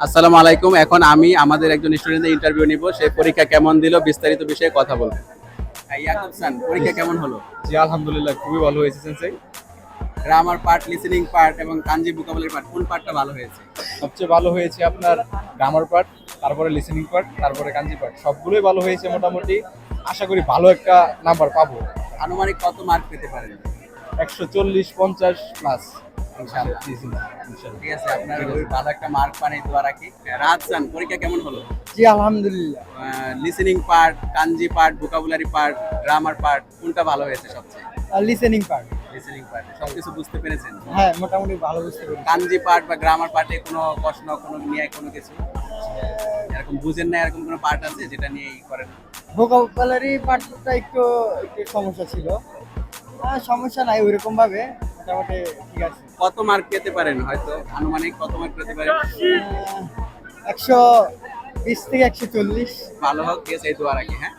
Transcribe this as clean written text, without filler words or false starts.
আসসালামু আলাইকুম। এখন আমি আমাদের একজন স্টুডেন্টের ইন্টারভিউ নিব। সে পরীক্ষা কেমন দিল বিস্তারিত বিষয়ে কথা বলবো। ইয়াকুব স্যার, পরীক্ষা কেমন হলো? জি আলহামদুলিল্লাহ খুবই ভালো হয়েছে সেন্সেই। গ্রামার পার্ট, লিসেনিং পার্ট এবং কাঞ্জি ভোকাবুলারি পার্ট কোন পার্টটা ভালো হয়েছে? সবচেয়ে ভালো হয়েছে আপনার গ্রামার পার্ট, তারপরে লিসেনিং পার্ট, তারপরে কাঞ্জি পার্ট, সবগুলোই ভালো হয়েছে মোটামুটি। আশা করি ভালো একটা নাম্বার পাবো। আনুমানিক কত মার্ক পেতে পারেন? 140-50 প্লাস ইনশাআল্লাহ। জি জি ইনশাআল্লাহ। ঠিক আছে, আপনার ওই ভালো একটা মার্ক পান এই দোয়া রাখি। রাজ স্যার, পরীক্ষা কেমন হলো? জি আলহামদুলিল্লাহ। Listening part, kanji part, vocabulary part, grammar part কোনটা ভালো হয়েছে সবচেয়ে? লিসেনিং পার্ট, লিসেনিং পার্ট সবকিছু বুঝতে পেরেছেন? হ্যাঁ মোটামুটি ভালো বুঝতে পেরেছি। কাঞ্জি পার্ট বা গ্রামার পার্টে কোনো প্রশ্ন কোনো নিয়ে কোনো কিছু এরকম বুঝেন না, এরকম কোনো পার্ট আছে যেটা নিয়ে করেন? ভোকাবুলারি পার্টটা একটু একটু সমস্যা ছিল। সমস্যা নাই ওইরকম ভাবে, মোটামুটি ঠিক আছে। কত মার্ক পেতে পারেন? হয়তো আনুমানিক কত মার্ক পেতে পারেন? 120 থেকে 140। ভালো হোক, কেস এই দোয়া রাখি। হ্যাঁ।